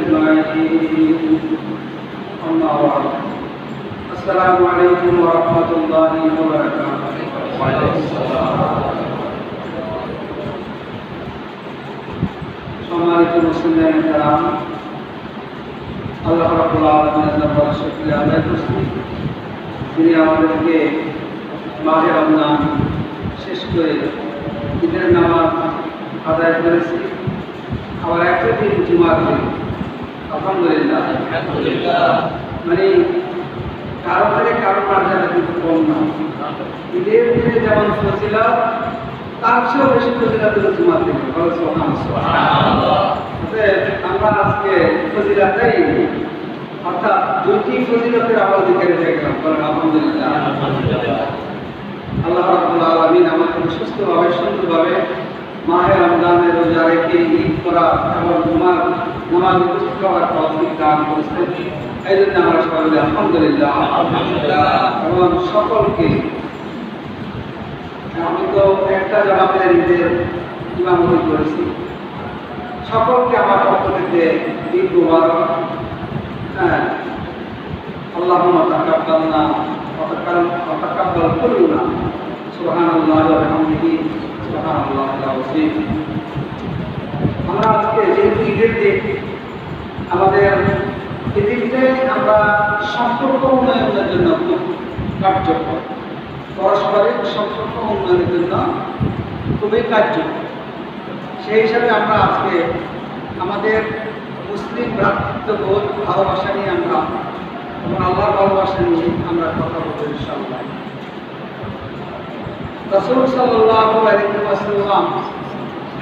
أجمعين. أما بعد السلام عليكم ورحمة الله وبركاته. وعليكم السلام. সম্মানিত মুসলিম کرام, আল্লাহ রাব্বুল আলামিনের দরবারে শুকরিয়া আদায় করছি যিনি আমাদেরকে মাহে রমজান শেষ করে ঈদের নামাজ আদায় করেছি। আবার একটা দিন জুমাতে আলহামদুলিল্লাহ মানে কারো থেকে কারো মর্যাদা কিন্তু কম না। ঈদের দিনে যেমন ফজিলত তার চেয়েও বেশি ফজিলত হলো জুমার দিনে। আমরা আজকে ফজিলতটাই অর্থাৎ দুটি ফজিলতের আমল দিকে রেখে গেলাম। আলহামদুলিল্লাহ, আল্লাহ রাব্বুল আলামিন আমাদের সুস্থভাবে সুন্দরভাবে মাহে রমজানের রোজা রেখে ঈদ করা এবং জুমার নামাজ উপস্থিত হওয়ার তৌফিক দান করেছেন। এই জন্য আমরা সবাই আলহামদুলিল্লাহ এবং সকলকে, আমি তো একটা জামাতের ঈদের ইমামতি করেছি, সকলকে আমার পক্ষ থেকে ঈদ মুবারক। হ্যাঁ, আল্লাহুম্মা তাকাব্বালনা ওয়া তাকাব্বাল কুল্লুনা, সুবহানাল্লাহি ওয়া বিহামদিহি, সুবহানাল্লাহিল আযীম। আমরা আজকে যেহেতু ঈদের দিন, আমাদের এই দিনটাই আমরা সম্পর্ক উন্নয়নের জন্য খুব কার্যকর, পারস্পরিক সম্পর্ক উন্নয়নের জন্য খুবই কার্যকর। সেই হিসাবে আমরা আজকে আমাদের মুসলিম ভ্রাতৃত্ববোধ ভালোবাসা নিয়ে আমরা এবং আল্লাহর ভালোবাসা নিয়ে আমরা কথা বলবো ইনশাআল্লাহ। রাসূল সাল্লাল্লাহু আলাইহি ওয়াসাল্লাম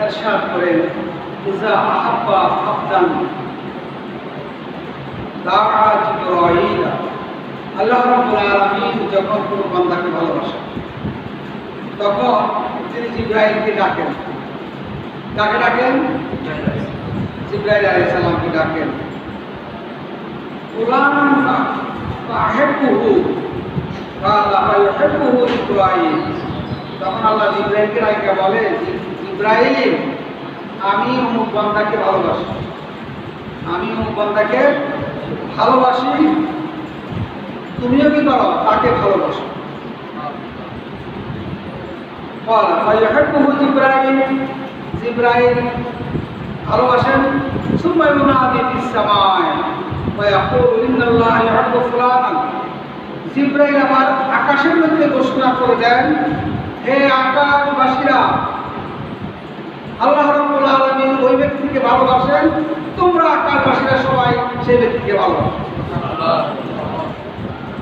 ইরশাদ করেন, ইযা আহাব্বা আবদান দাআ জিবরাইল। আল্লাহ রাব্বুল আলামিন যখন কোনো বান্দাকে ভালোবাসেন তখন তিনি জিবরাইলকে ডাকেন। কাকে ডাকেন? জিবরাইল আলাইহিস সালামকে ডাকেন। ফুলানান ফাহিব্বুহু ক্বালা ফায়ুহিব্বুহু জিবরাইল। তখন আল্লাহ জিবরাইলকে ডাকে বলে, জিবরাইল, আমি অমুক বান্দাকে ভালোবাসি, আমি অমুক বান্দাকে ভালোবাসি, তুমিও কি করো? তাকে ভালোবাসো। ক্বালা ফায়ুহিব্বুহু জিবরাইল, জিবরাইল ভালোবাসেন। সুম্মা ইউনাদি ফিস সামায় ওয়া ইয়াকুলু ইন্নাল্লাহা ইউহিব্বু ফুলানান। জিবরাইল আবার আকাশের মধ্যে ঘোষণা করে দেন, হে আকাশবাসীরা, আল্লাহ রাব্বুল আলামিন ওই ব্যক্তিকে ভালোবাসেন, তোমরা আকাশবাসীরা সবাই সেই ব্যক্তিকে ভালোবাসো।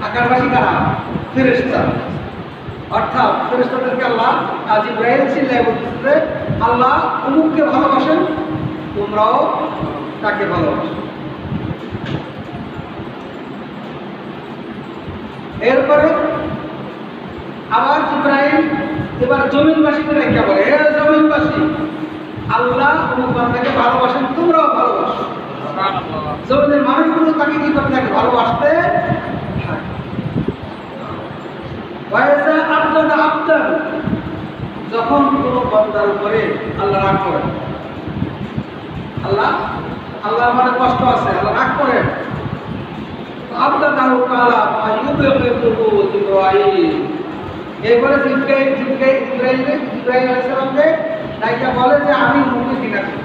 আকাশবাসী কারা? ফেরেশতা। অর্থাৎ ফেরেশতাদেরকে আল্লাহ জিবরাইল চিল্লায় বলতেছে, আল্লাহ অমুককে ভালোবাসেন, তোমরাও তাকে ভালোবাসো। এরপরে আবার জিবরাইল এবার জমিনবাসীকে রেখে বলে, হে জমিনবাসী, আল্লাহ অমুক বান্দাকে ভালোবাসেন, তোমরাও ভালোবাসো। জমিনের মানুষগুলো তাকে কি করতে থাকে? ভালোবাসতে থাকে। যখন কোনো বান্দার উপরে আল্লাহ রাগ করেন, আল্লাহ মানে কষ্ট আছে, আল্লাহ রাগ করেন, এরপরে জিবরাইল আলাইহিস সালামকে ডাইকা বলে যে আমি মুখে ঘৃণা করি,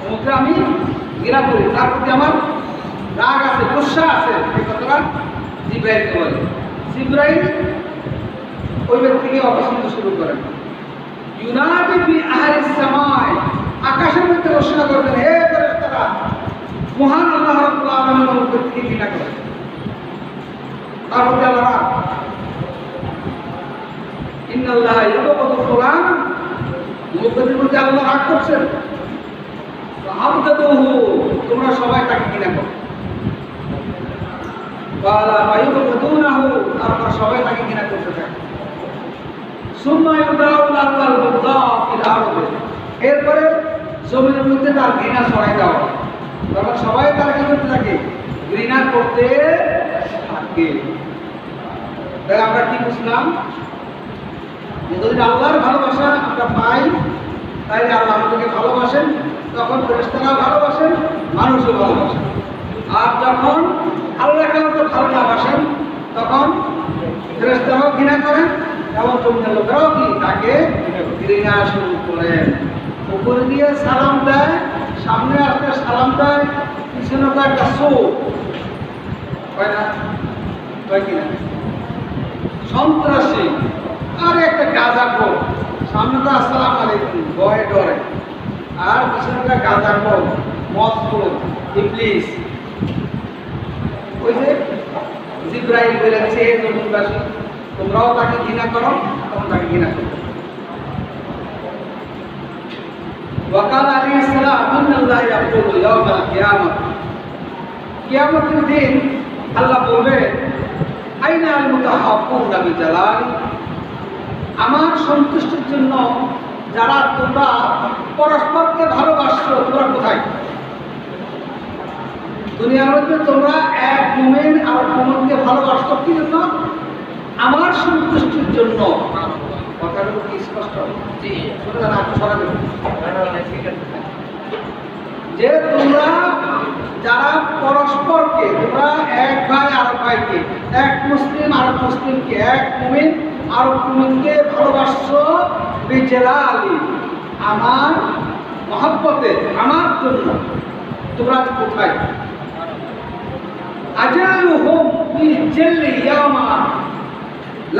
মুখে আমি ঘৃণা করি, তার প্রতি আমার রাগ আছে, গুসা আছে। এই কথাটা জিবরাইলকে বলে। জিবরাইল ওই ব্যক্তিকে অপছন্দ শুরু করেন। ইউনাদি ফি আহলিস সামায়, আকাশের মধ্যে ঘোষণা করবেন, হে ফেরেশতারা, মহান আল্লাহ রাব্বুল আলামিন ওই ব্যক্তিকে ঘৃণা করেন। তার প্রতি আল্লাহ রাগ। ইন্নাল্লাহা ইয়াবগুযু ফুলান, ওই ব্যক্তির প্রতি আল্লাহ রাগ করছেন। আবগাদুহু, তোমরা সবাই তাকে ঘৃণা করো। ক্বালা ফায়ুবগাদুনাহু, তারপর সবাই তাকে ঘৃণা করতে থাকে। সুম্মা ইউদাউল আল বুগদা ফিল আরদ, এরপরে জমিনের মধ্যে তার ঘৃণা ছড়াই দেওয়া হয়। তখন সবাই তার কি করতে থাকে? ঘৃণা করতে থাকে। তাই আমরা কি বুঝলাম? যদি আল্লাহর ভালোবাসা আমরা পাই, তাই আল্লাহ আমাদেরকে ভালোবাসেন, তখন ফেরেশতারা ভালোবাসেন, মানুষও ভালোবাসেন। আর যখন আল্লাহকে তো ভালো না বাসেন তখন ফেরেশতারাও ঘৃণা করেন এবং জমিনের লোকেরাও কি তাকে ঘৃণা শুরু করেন। উপরে দিয়ে সালাম দেয়, সামনে আসতে সালাম দেয়, পিছনে তো একটা চোখ হয় না, হয় কিনা, সন্ত্রাসী আর একটা গাঁজাখোর, সামনে তো আসসালাম আলাইকুম ভয়ে ডরে, আর পিছনে গাঁজাখোর মদখোর ইবলিস। ওই যে জিবরাইল বলেছে হে জমিনবাসী তোমরাও তাকে ঘৃণা করো, তখন তাকে ঘৃণা করো। ওয়াকাল আলাইহিস সালাম ইন্নাল্লাহা ইয়াকুলু ইয়াওমাল কিয়ামাহ, কিয়ামতের দিন আল্লাহ বলবে আইনা আল মুতাহাব্বুনা বিজালালি, আমার সন্তুষ্টির জন্য যারা তোমরা পরস্পরকে ভালোবাসছো তোমরা কোথায়? দুনিয়ার মধ্যে তোমরা এক মুমিন আর মুমিনকে ভালোবাসছো কি জন্য? আমার সন্তুষ্টির জন্য। কথাগুলো কি স্পষ্ট? জি, শুনে না সরাবে যে তোমরা যারা পরস্পরকে, তোমরা এক ভাই আর ভাইকে, এক মুসলিম আর মুসলিমকে, এক মুমিন আর মুমিনকে ভালোবাসছো বিজালালি, আমার মহব্বতে, আমার জন্য। তোমরা কোথায়? আজালুহুম ফি জিল্লি ইয়ামা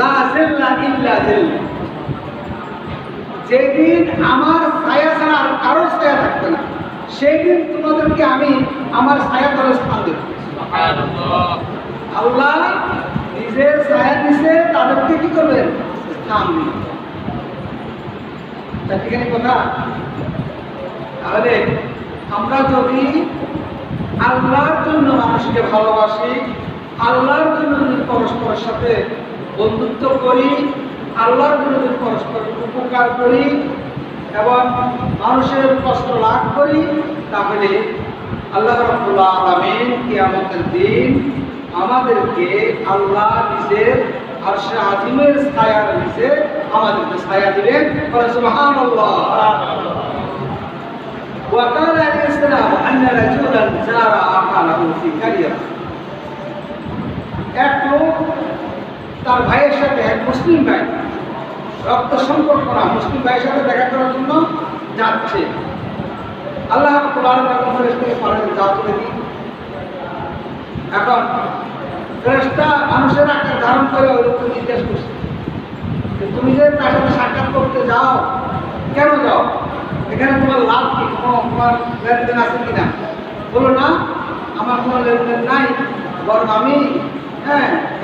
লা জিল্লা ইল্লা জিল্লা, যেদিন আমার ছায়া ছাড়া আর কারো ছায়া থাকবে না, সেই দিন তোমাদেরকে আমি আমার ছায়া তলে স্থান দেব। আল্লাহ নিজের ছায়া দিছে, তাদেরকে কি করবেন? স্থান দিবেন। ঠিকানি কথা। তাহলে আমরা যদি আল্লাহর জন্য মানুষকে ভালোবাসি, আল্লাহর জন্য যদি পরস্পরের সাথে বন্ধুত্ব করি, আল্লাহর জন্য যদি পরস্পরের উপকার করি এবং মানুষের কষ্ট লাভ করি, তাহলে আল্লাহ রাব্বুল আলামিন কিয়ামতের দিন আমাদেরকে আল্লাহ নিজের আরশে আজিমের ছায়ার নিচে আমাদেরকে ছায়া দিবেন। সুবহানাল্লাহ। وقال عليه السلام أن رجلا زار أخاه في قرية, এক লোক তার ভাইয়ের সাথে, এক মুসলিম ভাই, রক্ত সম্পর্ক না, মুসলিম ভাইয়ের সাথে দেখা করার জন্য যাচ্ছে। আল্লাহ রাব্বুল আলামিন ফেরেশতাকে পাঠালেন, যাও তো দেখি। এখন ফেরেশতা মানুষের আকার ধারণ করে ওই লোককে জিজ্ঞেস করছে যে তুমি যে তার সাথে সাক্ষাৎ করতে যাও, কেন যাও? এখানে তোমার লাভ কি? তোমার লেনদেন আছে কিনা? বলো না, আমার কোনো লেনদেন নাই, বরং আমি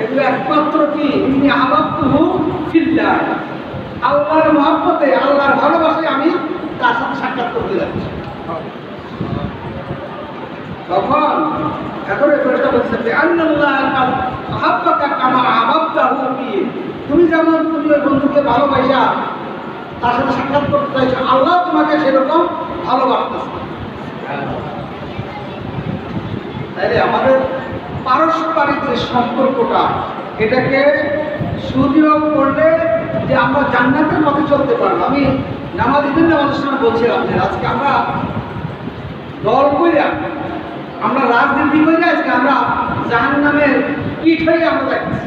এগুলো একমাত্র কি ইন্নী আহাব্বতুহু ফিল্লাহ, আল্লাহর মহব্বতে, আল্লাহর ভালোবাসায় আমি তার সাথে সাক্ষাৎ করতে যাচ্ছি। তখন এখন ফেরেশতা বলছে যে আল্লাহ আহাব্বাকা কামা আহাব্তাহু ফি, তুমি যেমন তুমি ওই বন্ধুকে ভালোবাসা তার সাথে সাক্ষাৎ করতে চাইছো, আল্লাহ তোমাকে সেরকম ভালোবাসতেছে। তাইলে আমাদের পারস্পরিক যে সম্পর্কটা, এটাকে সুদৃঢ় করলে যে আমরা জান্নাতের পথে চলতে পারবো। আমি নামাজীদের নামাজের সময় বলছিলাম যে আজকে আমরা দল কইরা, আমরা রাজনীতি কইরা, আজকে আমরা জাহান্নামের কীট হয়ে আমরা যাচ্ছি।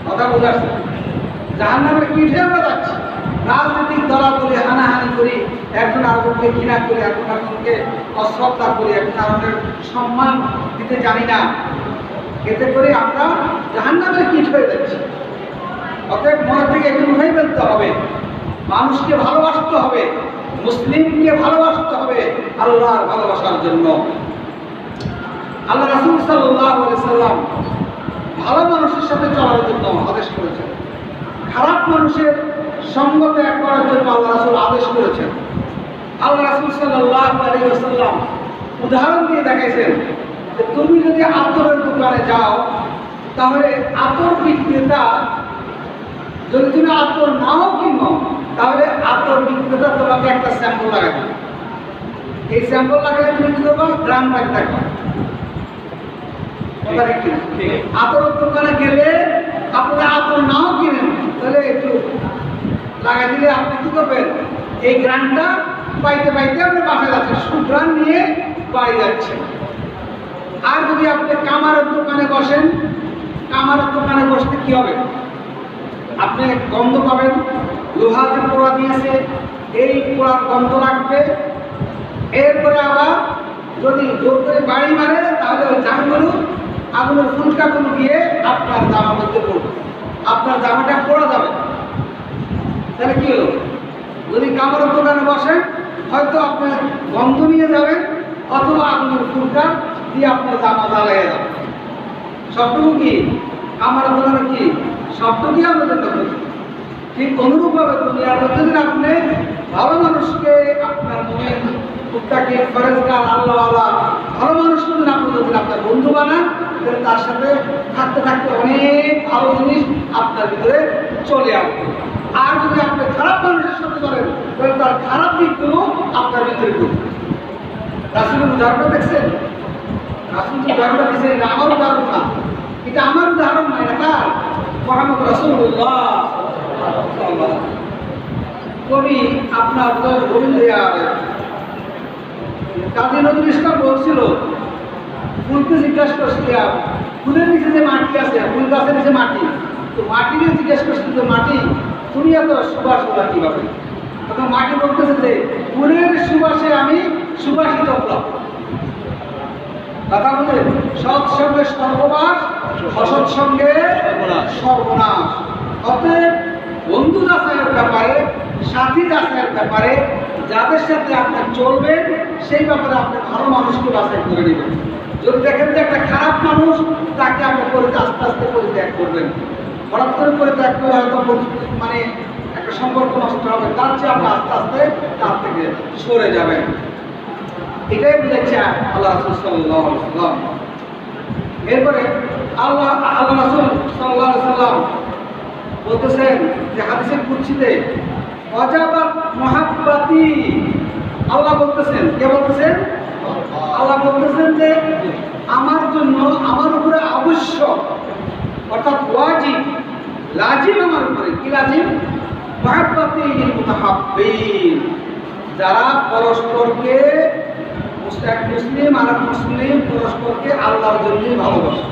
কথা বোঝাচ্ছি, জাহান্নামের কীট হয়ে আমরা যাচ্ছি। রাজনৈতিক দলাদলি হানাহানি করি, একজন আরেকজনকে ঘৃণা করি, একজন আরেকজনকে অশ্রদ্ধা করি, একজন আরেকজনের সম্মান দিতে জানি না। এতে করে আমরা জাহান্নামের কীট হয়ে যাচ্ছি। অতএব মনে থেকে একটু উঠেই ফেলতে হবে, মানুষকে ভালোবাসতে হবে, মুসলিমকে ভালোবাসতে হবে আল্লাহর ভালোবাসার জন্য। আল্লাহ রাসূল সাল্লাল্লাহু আলাইহি সাল্লাম ভালো মানুষের সাথে চলার জন্য আদেশ করেছেন, খারাপ মানুষের সঙ্গ ত্যাগ করার জন্য আল্লাহ রাসূল আদেশ করেছেন। আল্লাহ রাসূল সাল্লাল্লাহু আলাইহি ওয়াসাল্লাম উদাহরণ দিয়ে দেখাইছেন যে তুমি যদি আতরের দোকানে যাও, তাহলে আতর বিক্রেতা, যদি তুমি আতর নাও কিনো, তাহলে আতর বিক্রেতা তোমাকে একটা স্যাম্পল লাগাবে। এই স্যাম্পল লাগালে তুমি কি করবা? গ্রাম বাইরে থাকবা। আতরের দোকানে গেলে আপনি আতর নাও কিনেন, তাহলে একটু লাগাই দিলে আপনি কি করবেন? এই গ্রামটা পাইতে পাইতে আপনি বাসায় যাচ্ছেন, সুঘ্রাণ নিয়ে বাড়ি যাচ্ছেন। আর যদি আপনি কামারের দোকানে বসেন, কামারের দোকানে বসতে কি হবে? আপনি গন্ধ পাবেন, লোহা যে পোড়া দিয়েছে এই পোড়ার গন্ধ রাখবে। এরপরে আবার যদি জোর করে বাড়ি মারে তাহলে ওই জামগুলো আগুনের ফুলকাগুলো গিয়ে আপনার জামার মধ্যে পড়বে, আপনার জামাটা পড়া যাবে। তাহলে কি হলো? যদি কামারের দোকানে বসেন হয়তো আপনি গন্ধ নিয়ে যাবেন, অথবা আগুনের ফুলকা দিয়ে আপনার জামা জ্বালিয়ে যাবে। সবটুকু কি কামারের দোকানে কি সবটুকু কি আমাদের দখল? ঠিক অনুরূপভাবে দুনিয়ার মধ্যে যদি আপনি ভালো মানুষকে, আপনার মনে মুত্তাকি ফরেজগার আল্লাহওয়ালা ভালো মানুষকে যদি আপনি আপনার বন্ধু বানান, তাহলে তার সাথে থাকতে থাকতে অনেক ভালো জিনিস আপনার ভিতরে চলে আসবে। আর যদি আপনি খারাপ মানুষের সাথে করেন তাহলে তার খারাপ দিকগুলো আপনার ভিতরে ঢুকবে। রাসূলের উদাহরণটা দেখছেন? রাসূল যে উদাহরণটা দিয়েছেন এটা আমার উদাহরণ না, এটা আমার উদাহরণ না, এটা কার? মুহাম্মদ রাসূলুল্লাহ। কবি আপনার রবীন্দ্র কাজী নজরুল ইসলাম বলছিল, ফুলকে জিজ্ঞাসা করছিল ফুলের নিচে যে মাটি আছে, ফুল গাছের নিচে মাটি, তো মাটি নিয়ে জিজ্ঞাসা করছিল যে মাটি তুমি এত সুবাস হলা কিভাবে? তখন মাটি বলতেছে যে ফুলের সুবাসে আমি সুবাসিত হলাম। কথা বলে সৎসঙ্গে সর্বনাশ, অসৎসঙ্গে সর্বনাশ। অতএব বন্ধু যাচাইয়ের ব্যাপারে, সাথী যাচাইয়ের ব্যাপারে যাদের সাথে আপনি চলবেন সেই ব্যাপারে আপনি ভালো মানুষকে বাছাই করে নেবেন। যদি দেখেন যে একটা খারাপ মানুষ, তাকে আপনি আস্তে আস্তে পরিত্যাগ করবেন। হঠাৎ করে পরিত্যাগ করে হয়তো মানে একটা সম্পর্ক নষ্ট হবে, তার চেয়ে আপনি আস্তে আস্তে তার থেকে সরে যাবেন। এটাই বুঝেছে আল্লাহ রাসূল সাল্লাল্লাহু আলাইহি ওয়াসাল্লাম। এরপরে আল্লাহ রাসূল সাল্লাল্লাহু আলাইহি ওয়াসাল্লাম বলতেছেন যে হাদিসের কুদসিতে ওয়াজাবাত মুহাব্বাতি, আল্লাহ বলতেছেন, কে বলতেছেন? আল্লাহ বলতেছেন যে আমার জন্য, আমার উপরে আবশ্যক, অর্থাৎ ওয়াজিব, লাজিম আমার উপরে। কি লাজিম? মুহাব্বাতি লিল মুতাহাব্বিন, যারা পরস্পরকে, এক মুসলিম আর এক মুসলিম পরস্পরকে আল্লাহর জন্য ভালোবাসে।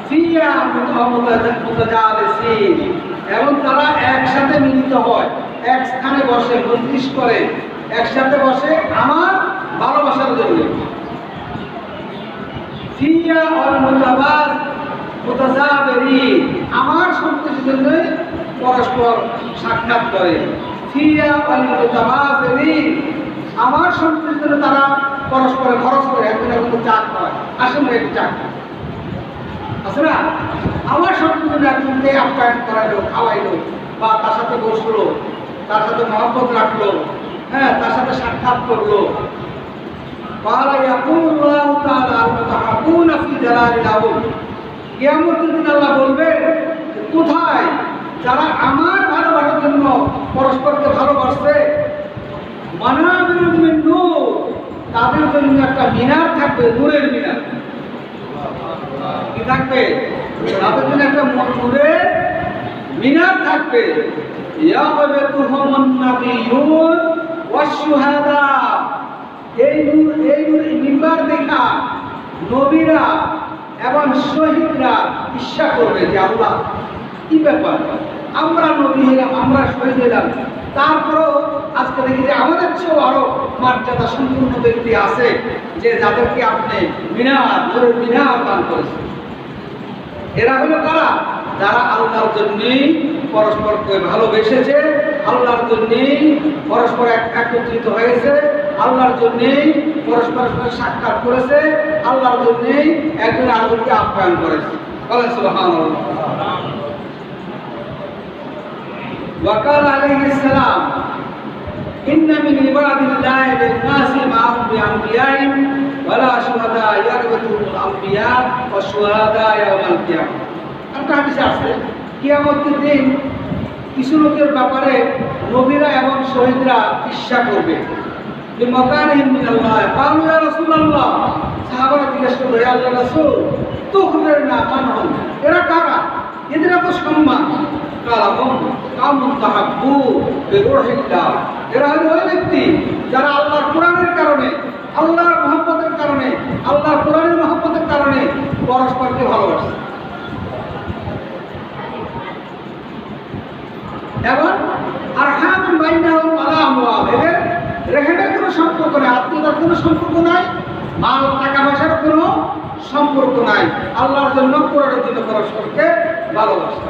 ফিয়া মুতাজালিসিন, এবং তারা একসাথে মিলিত হয়, এক স্থানে বসে, মজলিস করে, একসাথে বসে আমার ভালোবাসার জন্য। ফিয়া ওয়াল মুতাজাবিরিন, আমার সন্তুষ্টির জন্য পরস্পর সাক্ষাৎ করে। ফিয়া ওয়াল মুতাবাযিরিন, আমার সন্তুষ্টির জন্য তারা পরস্পরে খরচ করে, একজন একজন চা খায়, আসেন একটু চা আছে না, আমার সন্তুষ্টির জন্য একজনকে আপ্যায়ন করাইলো, খাওয়াইলো, বা তার সাথে বসলো, তার সাথে মহব্বত রাখলো, হ্যাঁ, তার সাথে সাক্ষাৎ করলো। কিয়ামতের দিন আল্লাহ বলবেন কোথায় যারা আমার ভালোবাসার জন্য পরস্পরকে ভালোবাসবে, মানাবিরুন মিন নূর, তাদের জন্য একটা মিনার থাকবে, নূরের মিনার। কি থাকবে? তাদের জন্য একটা নূরের মিনার থাকবে। ইয়াকবিতুহুমুন নাবিয়্যুন ওয়াশ-শুহাদা, এই মিম্বার দেখা নবীরা এবং শহীদরা ঈর্ষা করবে যে আল্লাহ কি ব্যাপার, আমরা নবী হলাম, আমরা শহীদ হলাম, তারপরেও আজকে দেখি যে আমাদের চেয়েও আরো মর্যাদা সম্পূর্ণ ব্যক্তি আছে যে যাদেরকে আপনি নূরের মিনার দান করেছেন। এরা হলো কারা? যারা আল্লাহর জন্যই পরস্পরকে ভালোবেসেছে, আল্লাহর জন্যই পরস্পর একত্রিত হয়েছে, আল্লাহর জন্যই পরস্পরের সঙ্গে সাক্ষাৎ করেছে, আল্লাহর জন্যই একজন আরেকজনকে আপ্যায়ন করেছে। বলেন সুবহানাল্লাহ। ওয়াকাল আলাইহিস সালাম, ইন্না মিন ইবাদিল্লাহি লিন-নাসি মা'হুম বিআনবিয়াইহিম ওয়ালা শুহাদা ইয়ারবাতুল আমবিয়া ওয়া শুহাদা ইয়াওমাল কিয়ামah। একটা হাদিসে আছে কিয়ামতের দিন কিছু লোকের ব্যাপারে নবীরা এবং শহীদরা ঈর্ষা করবে। যে মাকানিহিম মিনাল্লাহ, ক্বালু ইয়া রাসূলুল্লাহ, সাহাবারা জিজ্ঞেস করলো, ইয়া আল্লাহর রাসূল, তুখবিরনা মান হুম, এরা কারা, এদের এত সম্মান? ক্বালা হুম কাউমুন তাহাব্বু বিরূহিল্লাহ, এরা হলো ওই ব্যক্তি যারা আল্লাহর কোরআনের কারণে, আল্লাহর মহব্বতের কারণে, আল্লাহর কোরআনের মহব্বতের কারণে পরস্পরকে ভালোবাসে। এবং আরহাম বাইনাহুম আলা আমওয়াল, এদের রেহেমের কোনো সম্পর্ক নেই, আত্মীয়তার কোনো সম্পর্ক নাই, মাল টাকা পয়সার কোনো সম্পর্ক নাই। আল্লাহর জন্য, কোরআনের জন্য পরস্পরকে ভালোবাসে।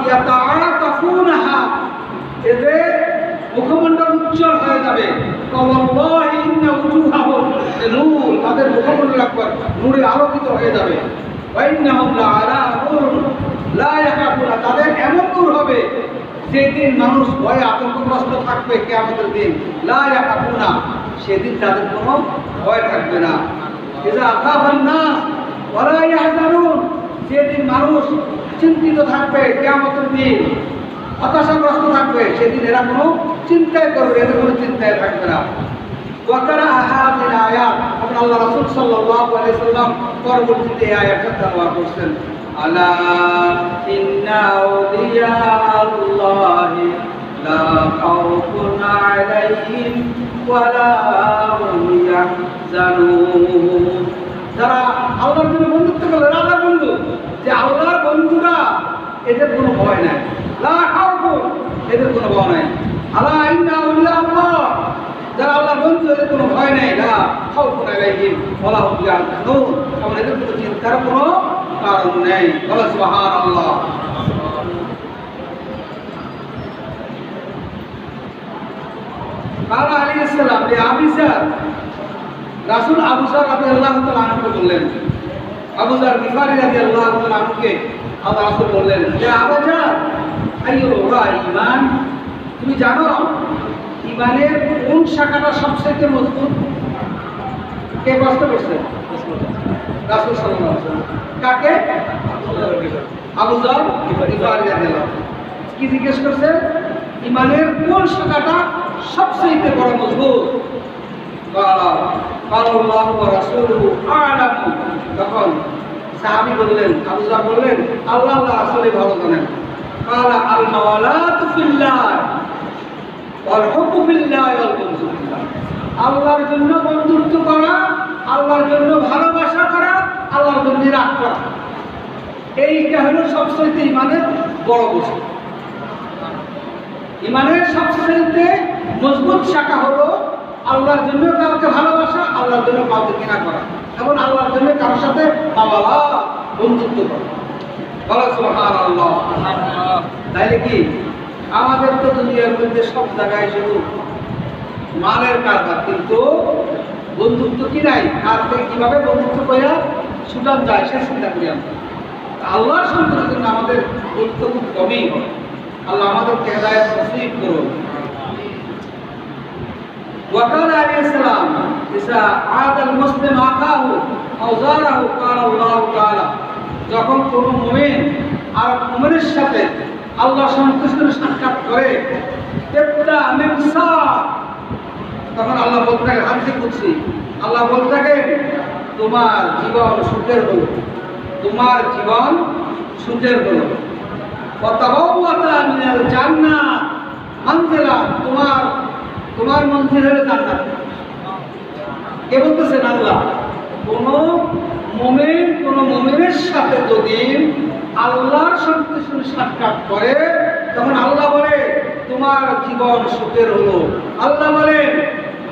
ইয়াতাআতাফুনাহা, এদের মুখমণ্ডল উজ্জ্বল হয়ে যাবে। কাল্লাহি ইন্না উজুহাহুম নূর, তাদের মুখমণ্ডল একবার নূরে আলোকিত হয়ে যাবে। ওয়া ইন্নাহুম লাআলা নূর লা ইয়াকাফুনা, তাদের এমন নূর হবে যেদিন মানুষ ভয়ে আতঙ্কগ্রস্ত থাকবে কিয়ামতের দিন। লা ইয়াকাফুনা, সেদিন তাদের কোনো ভয় থাকবে না। ইযা আখাফান নাস ওয়া লা ইয়াহজানুন, যেদিন মানুষ চিন্তিত থাকবে কিয়ামতের দিন, হতাশাগ্রস্ত থাকবে, সেদিন এরা কোনো চিন্তায় করবে, এদের কোনো চিন্তায় থাকবে না। ওয়াকারা হাযিল আয়াত, আল্লাহ রাসূল সাল্লাল্লাহু আলাইহি ওয়াসাল্লাম পরবর্তীতে এই আয়াতটা তেলাওয়াত করছেন। আলা ইন্না আউলিয়া আল্লাহি লা খাউফুন আলাইহিম ওয়া লা হুম ইয়াহজানুন, যারা আল্লাহর জন্য বন্ধুত্ব করলো, আল্লাহর বন্ধু, যে আল্লাহর বন্ধুরা, এদের কোনো ভয় নাই। লা খাউফুন, এদের কোনো ভয় নাই। আলা ইন্না আউলিয়া আল্লাহ, যারা আল্লাহর বন্ধু, এদের কোনো ভয় নাই। লা খাউফুন আলাইহিম ওয়া লা হুম ইয়াহজানুন, এবং এদের কোনো চিন্তার কোনো কারণ নেই। বলো সুবহানাল্লাহ। কালা আলাইহিস সালাম আবু যার, রাসূল আবু যার রাদিয়াল্লাহু তাআলা আনহু বললেন, আবু যার গিফারি রাদিয়াল্লাহু তাআলা আনহুকে আল্লাহ রাসূল বললেন, যে আবু যার আইয়ুরা ঈমান, তুমি জানো ঈমানের কোন শাখাটা সবচেয়ে মজবুত? কে প্রশ্ন করছে? রাসূল সাল্লাল্লাহু আলাইহি ওয়াসাল্লাম। কাকে? আবু যার গিফারি রাদিয়াল্লাহু। কি জিজ্ঞেস করছে? ঈমানের কোন শাখাটা সবচেয়ে বড় মজবুত? আল্লাহু ওয়া রাসূলুহু আ'লামু, তখন সাহাবী বললেন, আবু যার বললেন, আল্লাহ আল্লাহ রাসূলই ভালো জানেন। قال الموالات في الله والحب في الله والبغض في الله, আল্লাহর জন্য বন্ধুত্ব করা, আল্লাহর জন্য ভালোবাসা করা, আল্লাহর জন্য রাগ করা, এইটা হলো সবচেয়ে ঈমানের বড় বস্তু। ঈমানের সবচেয়ে মজবুত শাখা হলো আল্লাহর জন্য কাউকে ভালোবাসা, আল্লাহর জন্য কাউকে ঘৃণা করা, এবং আল্লাহর জন্য কারোর সাথে মাওয়ালাত, বন্ধুত্ব করা। বলো সুবহানাল্লাহ। তাইলে কি আমাদের তো দুনিয়ার মধ্যে সব জায়গায় শুধু মালের কারবার, কিন্তু বন্ধুত্ব কি নাই? কার থেকে কিভাবে বন্ধুত্ব করা ছুটান যায় সে চিন্তা করি আমরা। আল্লাহর সন্তুষ্টির জন্য আমাদের বন্ধুত্ব খুব কমই হয়। আল্লাহ আমাদেরকে হেদায়েত নসিব করুন। وقال عليه السلام إذا عاد المسلم أخاه أو زاره قال الله تعالى, যখন কোনো মুমিন আর মুমিনের সাথে আল্লাহ সন্তুষ্টির সাক্ষাৎ করে, তখন আল্লাহ বলতে থাকে, হাদিসে কুদসি আল্লাহ বলতে থাকে, তোমার জীবন সুখের হলো, তোমার জীবন সুখের হলো। ওয়াতাবাওয়াতা মিনাল জান্নাত মানজিলা, তোমার মঞ্জিল হলো জান্নাত। কে বলতেছেন? আল্লাহ। কোনো মুমিনের সাথে যদি আল্লাহর সন্তুষ্টির সাক্ষাৎ করে, তখন আল্লাহ বলে তোমার জীবন সুখের হলো। আল্লাহ বলেন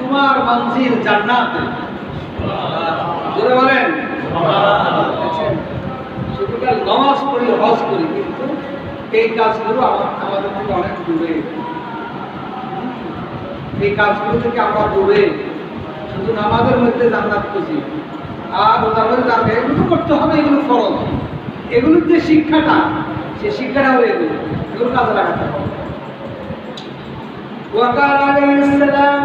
তোমার মঞ্জিল জান্নাতে। জোরে বলেন। শুধুকাল নামাজ পড়ি, হজ করি, কিন্তু এই কাজগুলো আমাদের থেকে অনেক দূরে। এই কাজগুলো থেকে আমরা দূরে, শুধু নামাজের মধ্যে জান্নাত খুঁজি, আর ওটার মধ্যে জানবে এগুলো করতে হবে, এগুলো ফরজ। এগুলোর যে শিক্ষাটা, সে শিক্ষাটা হলো এগুলো কাজে লাগাতে হবে। وقال عليه السلام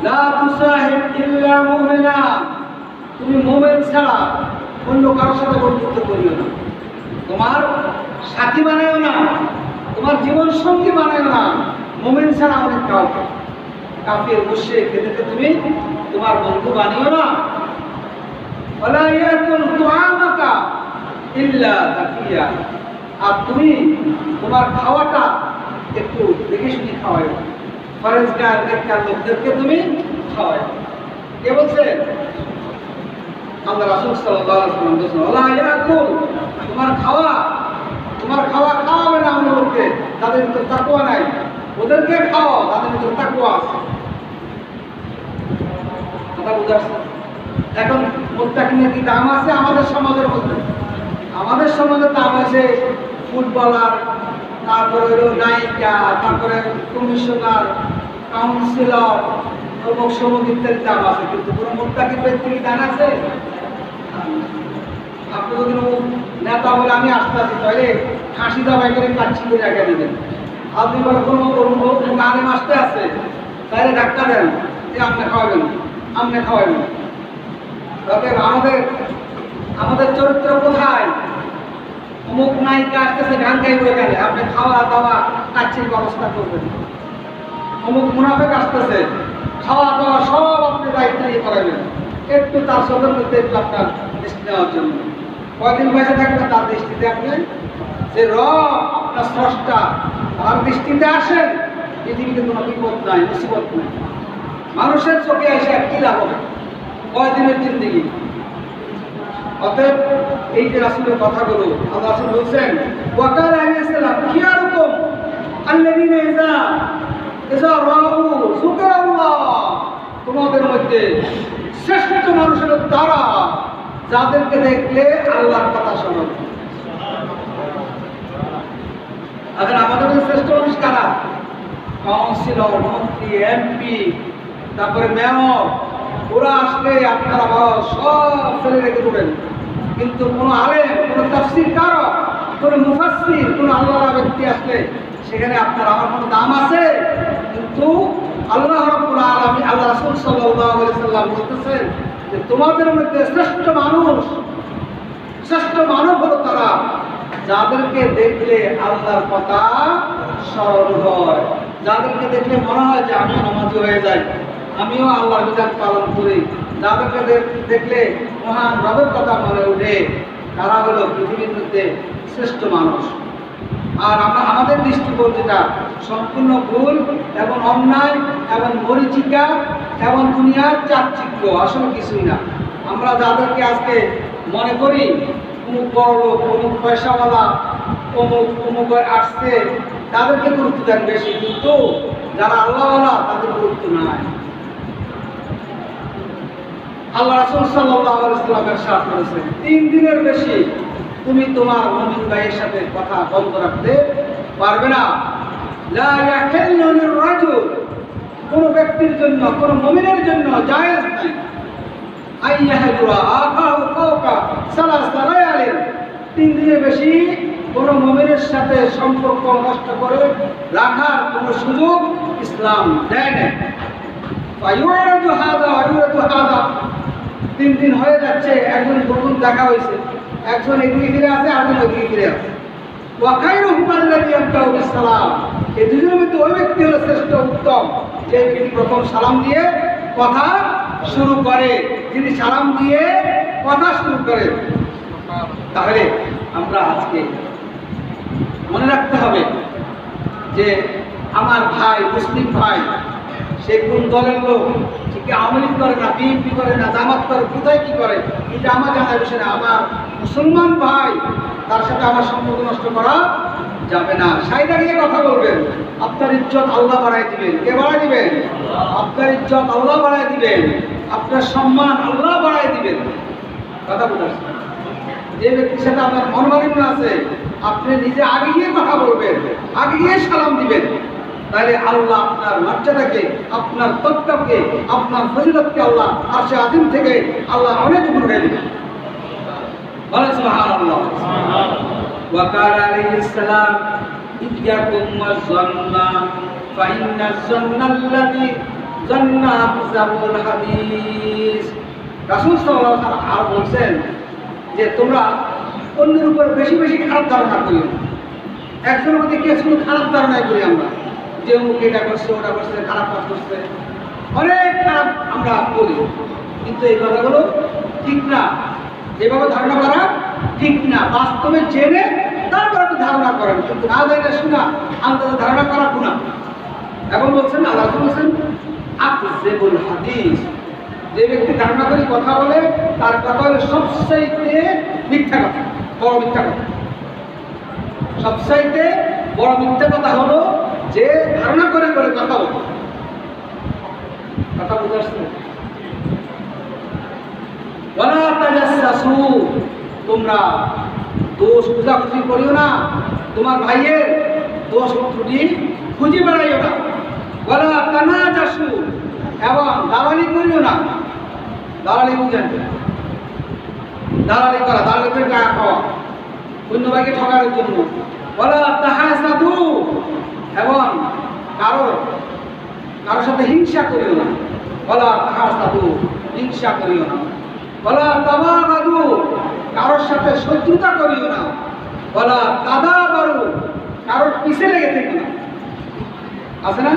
لا تصاحب الا مؤمنا, তুমি মুমিন ছাড়া অন্য কারোর সাথে বন্ধুত্ব করিও না, তোমার সাথী বানাইও না, তোমার জীবন সঙ্গী বানাইও না মুমিন ছাড়া অনেক কাউকে। কাফির মুশরিক এদেরকে তুমি তোমার বন্ধু বানিও না। ওয়ালা ইয়াকুল তুআমাকা ইল্লা তাকিয়া, আর তুমি তোমার খাওয়াটা একটু দেখে শুনে খাওয়াই, ফরেজগার নেককার লোকদেরকে তুমি খাওয়াই। কে বলছেন? আল্লাহ রাসূল সাল্লাল্লাহু আলাইহি ওয়াসাল্লাম বলেছেন, ওয়ালা ইয়াকুল, তোমার খাওয়া খাওয়াবে না অন্য লোককে তাদের ভিতর তাকওয়া নাই, ওদেরকে খাওয়াও তাদের ভিতর তাকওয়া আছে। কথা বুঝাচ্ছে? এখন মুত্তাকিনের কি দাম আছে আমাদের সমাজের মধ্যে? আমাদের সমাজে দাম আছে ফুটবলার, তারপরে হলো নায়িকা, তারপরে কমিশনার, কাউন্সিলর, অমুক সমুক ইত্যাদি দাম আছে, কিন্তু কোনো মুত্তাকির ব্যক্তির দাম আছে? আপনি যদি নেতা বলে আমি আসতে আছি, তাহলে ফাঁসি দাবাই করে কাচ্ছি করে রেখে দেবেন। আপনি বলে কোনো আলেম আসতে আছে, তাহলে ধাক্কা দেন যে আপনি খাওয়াবেন, আপনি খাওয়াবেন। অতএব আমাদের চরিত্র কোথায়? অমুক নায়িকা আসতেছে গান গাইব, এখানে আপনি খাওয়া দাওয়া কাচ্ছির ব্যবস্থা করবেন। অমুক মুনাফেক আসতেছে, খাওয়া দাওয়া সব আপনি দায়িত্ব নিয়ে করাবেন, একটু তার চোখের মধ্যে একটু আপনার দৃষ্টি নেওয়ার জন্য। কয়দিন বেঁচে থাকবেন তার দৃষ্টিতে আপনি, যে রব আপনার স্রষ্টা, তার দৃষ্টিতে আসেন, পৃথিবীতে কোনো বিপদ নাই, মুসিবত নাই। মানুষের চোখে এসে কি লাভ হবে? কয়দিনের জিন্দেগি। অতএব এই যে রাসূলের কথাগুলো, আল্লাহ রাসূল বলছেন, ওয়াকাল আলাইহিস সালাম খিয়ারুকুম আল্লাযীনা ইযা রাউ যুকরাল্লাহ, তোমাদের মধ্যে শ্রেষ্ঠ মানুষের তারা যাদেরকে দেখলে আল্লাহর কথা শোনে। এখন আমাদের শ্রেষ্ঠ মানুষ কারা? কাউন্সিলর, মন্ত্রী, এমপি, তারপরে মেয়র, ওরা আসলে আপনারা সব ফেলে রেখে দেবেন। কিন্তু কোনো আলেম, কোনো তাফসীরকারক, কোনো মুফাসসির, কোনো আল্লাহর ব্যক্তি আসলে সেখানে আপনার আমার কোনো দাম আছে? কিন্তু আল্লাহ রাব্বুল আলামিন, আল্লাহ রাসূল সাল্লাল্লাহু আলাইহি সাল্লাম বলতেছেন যে তোমাদের মধ্যে শ্রেষ্ঠ মানব হলো তারা যাদেরকে দেখলে আল্লাহর কথা স্মরণ হয়, যাদেরকে দেখলে মনে হয় যে আমিও নামাজি হয়ে যাই, আমিও আল্লাহর বিধান পালন করি, যাদেরকে দেখলে মহান রবের কথা মনে ওঠে, তারা হলো পৃথিবীর মধ্যে শ্রেষ্ঠ মানুষ। আর আমাদের দৃষ্টিকোণ যেটা সম্পূর্ণ ভুল এবং অন্যায় এবং মরিচিকা এবং দুনিয়ার চাকচিক্য, আসলে কিছুই না। আমরা যাদেরকে আজকে মনে করি অমুক বড় লোক, অমুক পয়সাওয়ালা, অমুক আসছে, তাদেরকে গুরুত্ব দেন বেশি, কিন্তু যারা আল্লাহওয়ালা তাদের গুরুত্ব নাই। আল্লাহ রাসূল সাল্লাল্লাহু আলাইহি ওয়াসাল্লাম ইরশাদ করেছেন, 3 দিনের বেশি তুমি তোমার মুমিন ভাইয়ের সাথে কথা বন্ধ রাখতে পারবে না। লা ইয়াহিল্লু লির-রাজুল, কোন ব্যক্তির জন্য, কোন মুমিনের জন্য জায়েজ নাই আইয়াহজুরা আখাহু ফাওকা সালাসা লায়ালিন, 3 দিনের বেশি কোন মুমিনের সাথে সম্পর্ক নষ্ট করে রাখার কোন সুযোগ ইসলাম দেয় না। ফায়ুরাদু হাযা ওয়ায়ুরাদু হাযা, 3 দিন হয়ে যাচ্ছে, একজন নতুন দেখা হয়েছে, একজন এদিকে ফিরে আছে, একজন ওদিকে ফিরে আছে। ওয়া খায়রুহুম আল্লাযী ইয়াবদাউ বিস-সালাম, এই দুজনের মধ্যে ওই ব্যক্তি হলো শ্রেষ্ঠ, উত্তম, যে ব্যক্তি প্রথম সালাম দিয়ে কথা শুরু করে, যিনি সালাম দিয়ে কথা শুরু করে। তাহলে আমরা আজকে মনে রাখতে হবে যে আমার ভাই, মুসলিম ভাই, সে কোন দলের লোক, ঠিক আওয়ামী লীগ করে না, বিএনপি করে না, জামাত করে, কোথায় কি করে, এটা আমার জানার বিষয় না। আমার মুসলমান ভাই, তার সাথে আমার সম্পর্ক নষ্ট করা যাবে না। সাইডে গিয়ে কথা বলবেন, আপনার ইজ্জত আল্লাহ বাড়ায় দিবেন। কে বাড়ায় দিবেন? আপনার ইজ্জত আল্লাহ বাড়ায় দিবেন, আপনার সম্মান আল্লাহ বাড়ায় দিবেন। কথা বুঝাচ্ছেন? যে ব্যক্তির সাথে আপনার মনোমালিন্য আছে, আপনি নিজে আগে গিয়ে কথা বলবেন, আগে গিয়ে সালাম দিবেন, তাহলে আল্লাহ আপনার মর্যাদাকে, আপনার তত্ত্বকে, আপনার ফজিলতকে আল্লাহ আরশে আজিম থেকে আল্লাহ অনেক উপরে উঠে দিবেন। বলেন সুবহানাল্লাহ। ওয়া ক্বালা আলাইহিস সালাম ইয়্যাকুম ওয়াজ-যান্না ফাইন্নাজ-যান্নাল্লাযী যান্না আকযাবুল হাদিস। রাসূল সাল্লাল্লাহু আলাইহি ওয়াসাল্লাম আর বলছেন যে তোমরা অন্যের উপর বেশি বেশি খারাপ ধারণা করিও না। একজনের প্রতি কিছু খারাপ ধারণাই করি আমরা, যে অমুক এটা করছে, ওটা করছে, খারাপ কাজ করছে, অনেক খারাপ আমরা বলি, কিন্তু এই কথাগুলো ঠিক না। যেভাবে ধারণা করা ঠিক না, বাস্তবে জেনে তারপর আপনি ধারণা করেন, কিন্তু না জানি না শুনা আন্দাজে ধারণা করা গুনাহ। এখন বলছেন আল্লাহ বলছেন আকযিবুল হাদিস, যে ব্যক্তি ধারণা করে কথা বলে তার কথা হলো সবচাইতে মিথ্যা কথা, বড় মিথ্যা কথা। সবচাইতে বড় মিথ্যা কথা হলো যে ধারণা করে করে কথা বলে। কথা বুঝতে পারছেন? ওয়ালা তাজাসসু, তোমরা দোষ খোঁজাখুঁজি করিও না, তোমার ভাইয়ের দোষ ত্রুটি খুঁজে বেড়াইও না। ওয়ালা তানাজাসু, এবং দালালি করিও না। দালালি বুঝেন? দালালি করা, দালালি করে টাকা খাওয়া, অন্য ভাইকে ঠকানোর জন্য। ওয়ালা তাহাসাদু, এবং কারোর সাথে হিংসা করিও না। ওয়ালা তাহাসাদু, হিংসা করিও না। ওয়ালা তাবাগাদু, কারোর সাথে শত্রুতা করিও না। ওয়ালা তাদাবারু, কারোর পিছে লেগে থেকো না। আছে না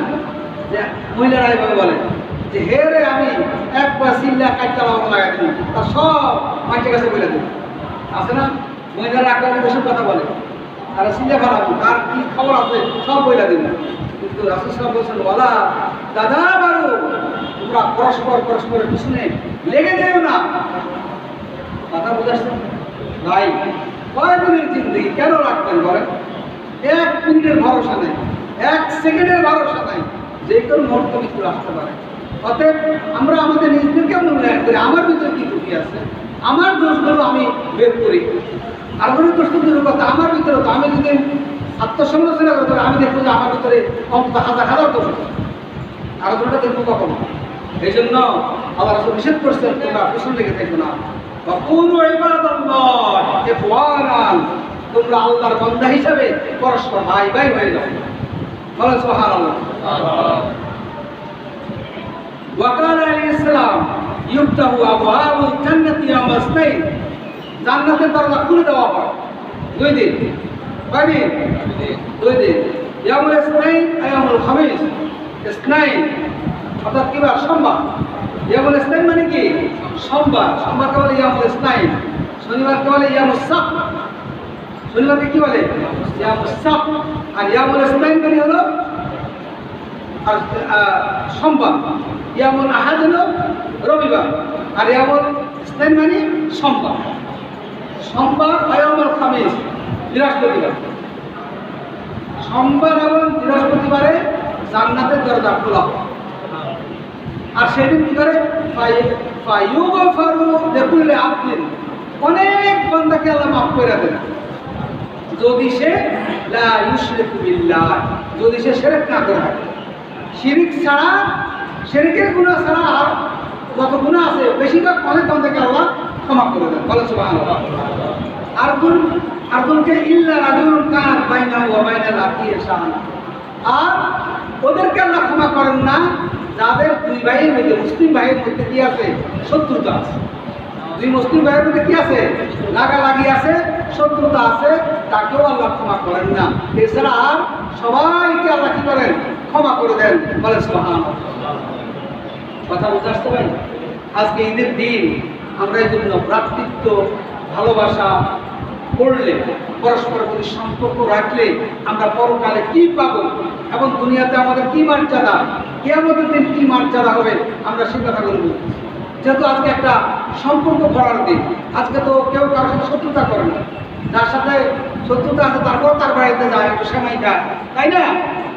যে মহিলারা এভাবে বলে যে হে রে আমি একবার সিল্লা কাটতে লাগাই দিই, তা সব মানুষের কাছে বলে দেব। আছে না মহিলারা একবার বেশি কথা বলে, তারা সিল্লা ফেলাবো, তার কি খবর আছে সব বলে দিব। কিন্তু রাসূল সাহেব বলছেন ওয়ালা তাদাবারু, তোমরা পরস্পরের পিছনে লেগে যেও না। কথা বুঝাচ্ছেন ভাই? কয় দিনের জিন্দগি কেন রাখবেন বলেন? 1 মিনিটের ভরসা নেই, 1 সেকেন্ডের ভরসা নাই, যে কোনো মুহূর্তে মৃত্যু আসতে পারে। অতএব আমরা আমাদের নিজেদেরকে মূল্যায়ন করি, আমার ভিতরে কি ত্রুটি আছে, আমার দোষগুলো আমি বের করি। আর কোনো দোষ তো দূরের কথা, আমার ভিতরে তো আমি যদি আত্মসমালোচনা করতে পারি, আমি দেখবো যে আমার ভিতরে অন্তত হাজার দোষ আছে, আর ওটা দেখবো কখনো। এই জন্য আল্লাহ রাসূল নিষেধ করছেন তোমরা পিছন লেগে থাকো না। তোমরা আল্লাহর বান্দা হিসাবে পরস্পর ভাই ভাই হয়ে যাও। বলো সুবহানাল্লাহ। ওয়াকাল আলাইহিস সালাম ইফতাহু আবওয়াবুল জান্নাতি ইয়াওমাস ইসনাইন, জান্নাতের দরজা খুলে দেওয়া হয় 2 দিন। কয় দিন? 2 দিন। ইয়াউমুল ইসনাইন ইয়াউমুল খামিস। ইসনাইন অর্থাৎ কি বার? সোমবার। ইয়ামুল ইসনাইন মানে কি? সোমবার। সোমবারকে বলে ইয়ামুল ইসনাইন। শনিবারকে বলে ইয়ামুস সাbt। শনিবারকে কি বলে? ইয়ামুস সাbt। আর ইয়ামুল ইসনাইন মানে হলো সোমবার। ইয়ামুল আহাদ হলো রবিবার। আর ইয়ামুল ইসনাইন মানে সোমবার। সোমবার ইয়ামুল খামিস, বৃহস্পতিবার। সোমবার এবং বৃহস্পতিবারে জান্নাতের দরজা খোলা হয়। আর সেদিন কি করে? দেখুন আপনি অনেক বান্দাকে আল্লাহ মাফ করে দেন যদি সে লা ইউশরিকু বিল্লাহ, যদি সে শিরক না করে থাকে। শিরক ছাড়া, শিরকের গুনাহ ছাড়া আর যত গুনাহ আছে বেশিরভাগ অনেক বান্দাকে আল্লাহ ক্ষমা করে দেন। বলেন সুবহানাল্লাহ। আর কোনকে ইল্লা রাজুলুন কানাত বাইনাহু ওয়া বাইনাল আখি শাহানা, আর ওদেরকে আল্লাহ ক্ষমা করেন না যাদের 2 ভাইয়ের মধ্যে, মুসলিম ভাইয়ের মধ্যে কি আছে? শত্রুতা আছে। 2 মুসলিম ভাইয়ের মধ্যে কি আছে? লাগালাগি আছে, শত্রুতা আছে, তাকেও আল্লাহ ক্ষমা করেন না। এছাড়া আর সবাইকে আল্লাহ কি করেন? ক্ষমা করে দেন। বলে সুবহানাল্লাহ। কথা বুঝতে আসতে পারি? আজকে ঈদের দিন আমরা এই জন্য ভ্রাতৃত্ব, ভালোবাসা করলে, পরস্পরের প্রতি সম্পর্ক রাখলে আমরা পরকালে কি পাবো এবং দুনিয়াতে আমাদের কি মর্যাদা, কিয়ামতের দিন কি মর্যাদা হবে, আমরা সে কথা বলবো। যেহেতু আজকে একটা সম্পর্ক করার দিন, আজকে তো কেউ কারোর সাথে শত্রুতা করে না, যার সাথে শত্রুতা আছে তারপর তার বাড়িতে যায়, একটু সময় খায়, তাই না?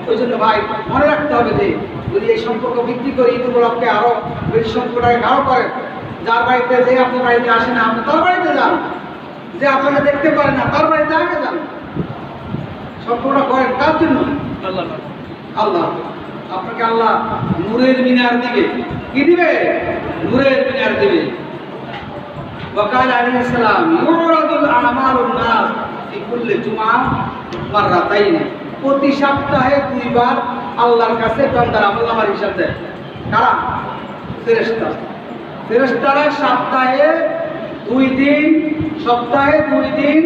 ওই জন্য ভাই মনে রাখতে হবে যে যদি এই সম্পর্ক বৃদ্ধি করে ঈদ উপলক্ষে আরো বেশি সম্পর্কটাকে গাঢ় করেন, যার বাড়িতে যে আপনি বাড়িতে আসেন না, আপনি তার বাড়িতে যান, যে আপনাকে দেখতে পারেন না তার বাড়িতে আগে যান। সম্পর্কটা করেন কার জন্য? আল্লাহ। আল্লাহ আপনাকে আল্লাহ নূরের মিনার দিবে। কি দিবে? নূরের মিনার দিবে। ওয়াকাল আলাইহিস সালাম ইউরাদুল আমালুন নাস ফি কুল্লি জুমআ মাররাতাইন, প্রতি সপ্তাহে 2 বার আল্লাহর কাছে বান্দার আমলনামার হিসাব দেয়। কারা? ফেরেশতা। ফেরেশতারা সপ্তাহে 2 দিন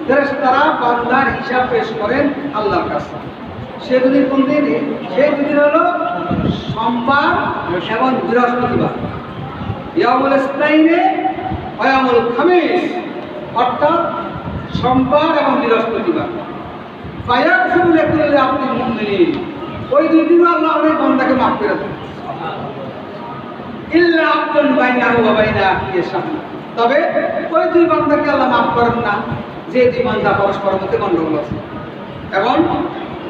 ফেরেশতারা বান্দার হিসাব পেশ করেন আল্লাহর কাছে। সে দুদিন কোন দিন? সেই দুদিন হলো সোমবার এবং বৃহস্পতিবার। ইয়ামুল ইসনাইনে ওয়া ইয়ামুল খামিস, অর্থাৎ সোমবার এবং বৃহস্পতিবার। ফায়াগফিরু লিকুল্লি আবদিন মুমিনিন, ওই দুই দিন আল্লাহ অনেক বান্দাকে মাফ করে দেন। ইল্লা আবদুন বাইনাহু ওয়া বাইনা আখিহি শাহী, তবে ওই দুই বান্দাকে আল্লাহ মাফ করেন না যে দুই বান্দা পরস্পরের মধ্যে গন্ডগোল আছে এবং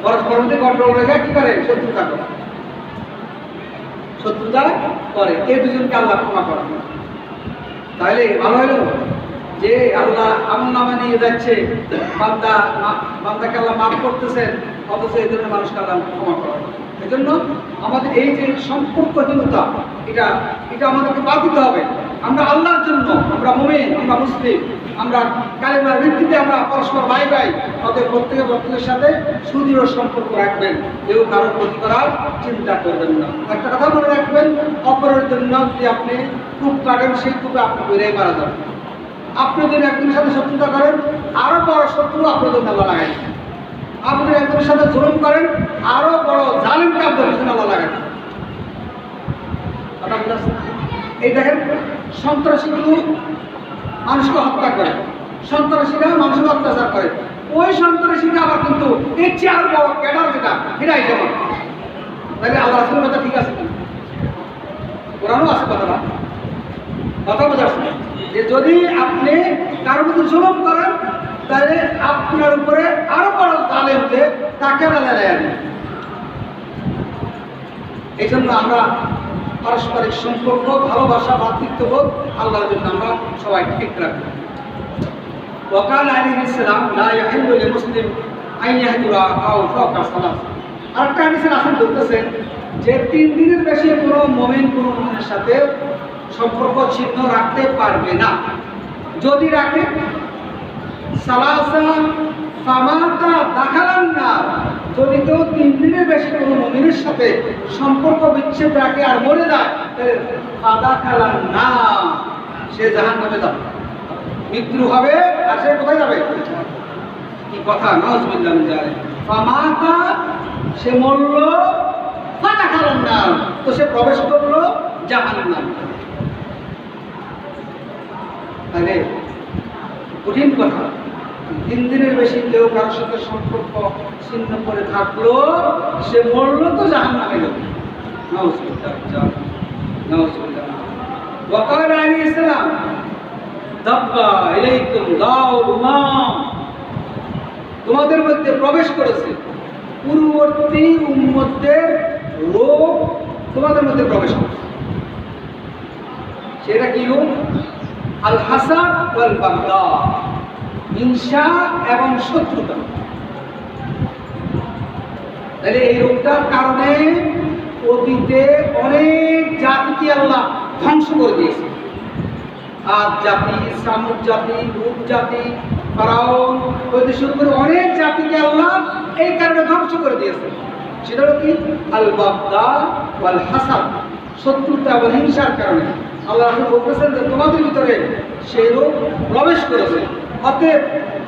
পরস্পরের মধ্যে গন্ডগোল রেখে কি করে? শত্রুতা করে, শত্রুতা করে, এই দুজনকে আল্লাহ ক্ষমা করেন না। তাহলে ভালো হলো যে আল্লাহ আমলনামা নিয়ে যাচ্ছে, বান্দাকে আল্লাহ মাফ করতেছেন, অথচ এই ধরনের মানুষকে আল্লাহ ক্ষমা করেন। এই জন্য আমাদের এই যে সম্পর্কহীনতা, এটা আমাদেরকে বাদ দিতে হবে। আমরা আল্লাহর জন্য, আমরা মুমিন, আমরা মুসলিম, আমরা কালেমার ভিত্তিতে আমরা পরস্পর ভাই ভাই, অতএব প্রত্যেকের সাথে সুদৃঢ় সম্পর্ক রাখবেন, কেউ কারোর ক্ষতি করার চিন্তা করবেন না। একটা কথা মনে রাখবেন, অপরের জন্য যদি আপনি কূপ কাটেন, সেই কূপে আপনি বেড়েই মারা যাবেন। আপনি যদি একজনের সাথে শত্রুতা করেন, আরো বড় শত্রু আপনার জন্য আল্লাহ লাগাই। আপনি একজনের সাথে জুলুম করেন, আরো বড় জালিমকে আপনার জন্য আল্লাহ লাগাই। এই দেখেন, সন্ত্রাসীগুলো মানুষকে হত্যা করে, সন্ত্রাসীরা মানুষকে অত্যাচার করে, ওই সন্ত্রাসীরা আবার কিন্তু এর চেয়ে আরো বড় ক্যাডার যেটা, এটাই যেমন। তাহলে আল্লাহ রাসূলের কথা ঠিক আছে, কোরআনও আছে কথাটা, কথা বোঝাচ্ছে যে যদি আপনি কারোর মধ্যে জুলুম করেন, তাহলে আপনার উপরে আরো বড় জালেম যে তাকে লড়াই। এই জন্য আমরা পারস্পরিক সম্পর্ক, ভালোবাসা, ভ্রাতৃত্ববোধ আল্লাহর জন্য আমরা সবাই ঠিক রাখবো। ওয়াকাল আলাইহিস সালাম লা ইয়াহিল্লু লিল মুসলিম আন ইয়াহজুরা আও ফাওকা সালাস। আরেকটা হাদিসে রাসূল বলতেছেন যে 3 দিনের বেশি কোনো মুমিন কোনো মুমিনের সাথে সম্পর্ক ছিন্ন রাখতে পারবে না। যদি রাখে, সালাসা ফামাতা দাখালান না, যদি কেউ 3 দিনের বেশি কোনো মুমিনের সাথে সম্পর্ক বিচ্ছেদ রাখে আর মরে যায়, তাহলে ফাদাখালান না, সে জাহান্নামে যাবে, মৃত্যু হবে। আর সে কোথায় যাবে? কি কথা, নাউজুবিল্লাহ মিন যালিক। ফামাতা, সে মরল, ফাদাখালান না, তো সে প্রবেশ করলো জাহান্নাম। তাহলে কঠিন কথা, 3 দিনের বেশি কেউ কারোর সাথে সম্পর্ক ছিন্ন করে থাকলো, সে মরলো তো জাহান্নামে গেল। নাউজুবিল্লাহ, নাউজুবিল্লাহ। ওয়াকাল আলাইহিস সালাম দাব্বা ইলাইকুম দাউল উমাম, তোমাদের মধ্যে প্রবেশ করেছে পূর্ববর্তী উম্মতদের রোগ, তোমাদের মধ্যে প্রবেশ করেছে। সেটা কি রোগ? আল হাসাদ ওয়াল বাগদা, হিংসা এবং শত্রুতা। তাহলে এই রোগটার কারণে অতীতে অনেক জাতিকে আল্লাহ ধ্বংস করে দিয়েছে। আদ জাতি, সামুদ জাতি, লূত জাতি, ফেরাউন, অনেক জাতিকে আল্লাহ এই কারণে ধ্বংস করে দিয়েছে। সেটা হলো কি? আল বাগদা ওয়াল হাসাদ, শত্রুতা এবং হিংসার কারণে। আল্লাহ বলতেছেন যে তোমাদের ভিতরে সেই রোগ প্রবেশ করেছে, অতএব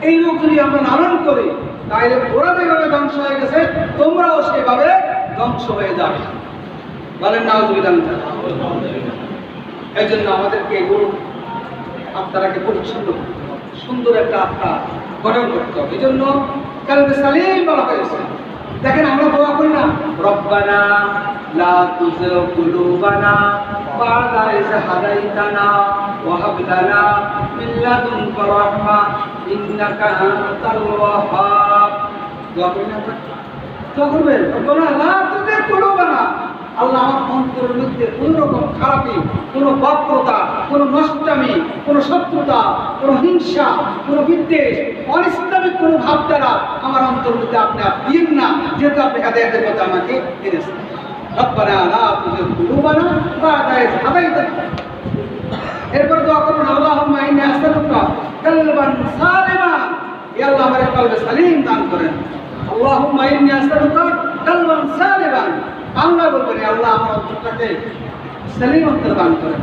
এই রোগ যদি আমরা লালন করি, তাহলে ওরা যেভাবে ধ্বংস হয়ে গেছে, তোমরাও সেভাবে ধ্বংস হয়ে যাবে। বলেন নাউজুবিল্লাহ। এই জন্য আমাদেরকে এগুলো আত্মাটাকে পরিচ্ছন্ন, সুন্দর একটা আত্মা গঠন করতে হবে। এই জন্য কালবে সালিম বলা হয়েছে। দেখেন, আমরা দোয়া করি না, রব্বানা লা তুযিগ কুলুবানা বা'দা ইয হাদাইতানা ওয়া হাব লানা মিন লাদুনকা রাহমা ইন্নাকা আনতাল ওয়াহ্হাব। দোয়া করি না, দোয়া করবেন, রব্বানা লা তুযিগ কুলুবানা, আল্লাহ আমার অন্তরের মধ্যে কোনো রকম খারাপি, কোনো বক্রতা, কোনো নষ্টামি, কোনো শত্রুতা, কোনো হিংসা, কোনো বিদ্বেষ, অনিসলামিক কোনো ভাবধারা আমার অন্তরের মধ্যে আপনি দিন না, যেহেতু আপনি হেদায়েতের পথে আমাকে এনেছেন। রব্বানা লা তুযিগ কুলুবানা বা'দা ইয হাদাইতানা। এরপর দোয়া করুন, আল্লাহুম্মা ইন্নী আসআলুকা কলবান সালিমান, ইয়া আল্লাহ আমাকে কলবে সালিম দান করেন। আল্লাহুম্মা ইন্নী আসআলুকা কলবান সালিমান, আল্লাহ বলবেন, আল্লাহ আমার অন্তরটাকে সালিম অন্তর দান করেন,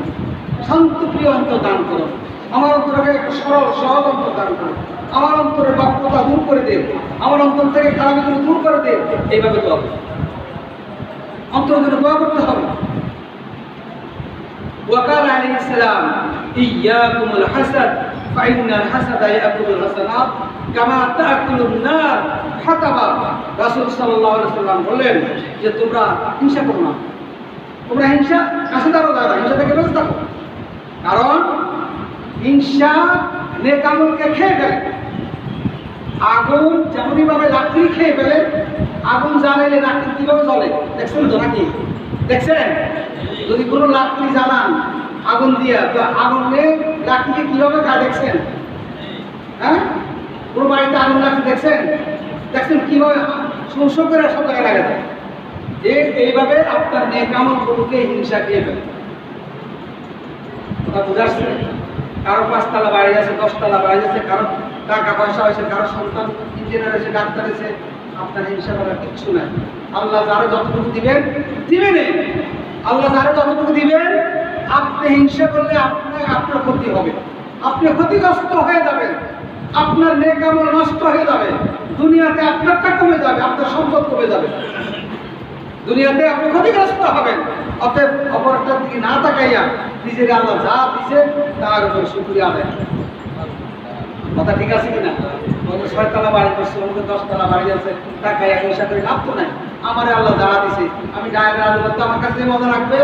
শান্তপ্রিয় অন্তর দান করুন, আমার অন্তরটাকে একটা সরল সহজ অন্তর দান করুন, আমার অন্তরের বক্রতা দূর করে দেব, আমার অন্তর থেকে খারাপগুলো দূর করে দেব। এইভাবে দোয়া অন্তরের জন্য দোয়া করতে হবে। ওয়াকাল আলাইহিস সালাম ইয়াকুমুল হাসাদ ফাইন্নাল হাসাদা ইয়াকুলুল হাসানাত কামা তাকুলুন নার হাতাবা। রাসূল সাল্লাল্লাহু আলাইহি ওয়াসাল্লাম বললেন যে তোমরা হিংসা করো না, তোমরা হিংসা কাছে দাঁড়ো, হিংসা থেকে বেঁচে থাকো। কারণ হিংসা নেক আমলকে খেয়ে ফেলে। আগুন যেমনই ভাবে লাকড়ি খেয়ে ফেলে, আগুন জ্বালাইলে লাকড়ি কিভাবে জ্বলে দেখছেন তো নাকি? দেখছেন? যদি কোনো লাকড়ি জ্বালান আগুন দিয়া, তো আগুনে লাকড়িকে কিভাবে খায় দেখছেন? হ্যাঁ, কোনো বাড়িতে আগুন লাগছে দেখছেন? দেখছেন কিভাবে শোষ করে সব জায়গায় লাগে যায়। এইভাবে আপনার নেক আমলগুলোকে হিংসা খেয়ে ফেলে। কথা বুঝাচ্ছে? কারো 5 তলা বাড়ি আছে, 10 তলা বাড়ি আছে, কারো টাকা পয়সা হয়েছে, কারো সন্তান ইঞ্জিনিয়ার হয়েছে, ডাক্তার হয়েছে, আপনার হিংসা করার কিচ্ছু নাই। আল্লাহ যারা যতটুকু দিবেন দিবেন, আল্লাহ যারা যতটুকু দিবেন। আপনি হিংসা করলে আপনার ক্ষতি হবে, আপনি ক্ষতিগ্রস্ত হয়ে যাবেন, আপনার নেক আমল নষ্ট হয়ে যাবে, দুনিয়াতে আপনারটা কমে যাবে, আপনার সম্পদ কমে যাবে, দুনিয়াতে আপনি ক্ষতিগ্রস্ত হবেন। অতএব অপরটার দিকে না তাকাইয়া নিজের আল্লাহ যা দিছে তার উপর শুকরিয়া আদায়। কথা ঠিক আছে কিনা? 6 তলা বাড়ি করছে, 10 তলা বাড়ি আছে, তাকাইয়া পয়সা করে লাভ তো নাই। আমার আল্লাহ যা দিছে আমি গায়ের আলু করতে আমার কাছে মজা রাখবে,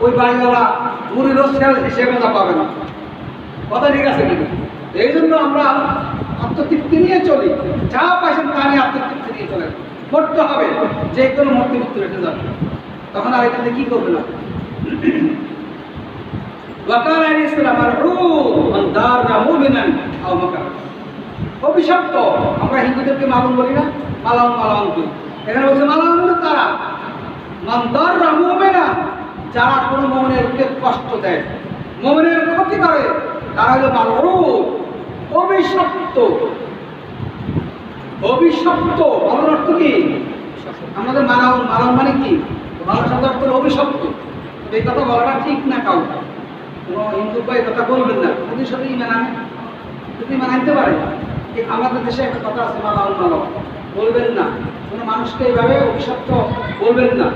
ওই বাড়িওয়ালা মুড়ি রোজ সে মজা পাবে না। কথা ঠিক আছে কিনা? এই জন্য আমরা আত্মতৃপ্তি নিয়ে চলি, যা পাইছেন তা নিয়ে আত্মতৃপ্তি নিয়ে চলে। মরতে হবে, যে কোনো মূর্তি রেখে যাবে, তখন আর এখানে কি করবে না। অভিশপ্ত, আমরা হিন্দুদেরকে মালুম বলি না, মালাম মালাম করি। এখানে বলছে মালাম তারা মানদাররা মুমিনা, যারা কোনো মুমিনকে কষ্ট দেয়, মুমিনের ক্ষতি করে, তারা হলো মালউন, অভিশপ্ত। অভিশপ্ত বাংলার অর্থ কি? আমাদের মালাউন, মালাউন মানে কি? বাংলা শব্দ অর্থ অভিশপ্ত। এই কথা বলাটা ঠিক না। কাউকে কোনো হিন্দু ভাই কথা বলবেন না, যদি সাথে ইমান আনে, যদি ইমান আনতে পারে। ঠিক আমাদের দেশে একটা কথা আছে, মালাউন মালাউন বলবেন না, কোনো মানুষকে এইভাবে অভিশপ্ত বলবেন না।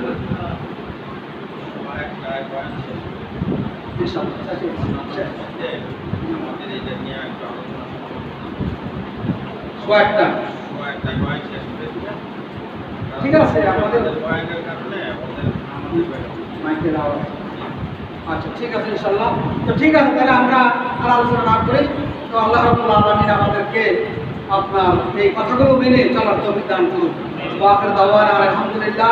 ঠিক আছে, আমাদের আচ্ছা ঠিক আছে ইনশাআল্লাহ। তো ঠিক আছে, তাহলে আমরা আর আলোচনা না করি। তো আল্লাহ রাব্বুল আলামিন আমাদেরকে আপনার এই কথাগুলো মেনে চলার তৌফিক দান করুন। ওয়া আখিরু দাওয়ানা আলহামদুলিল্লাহ।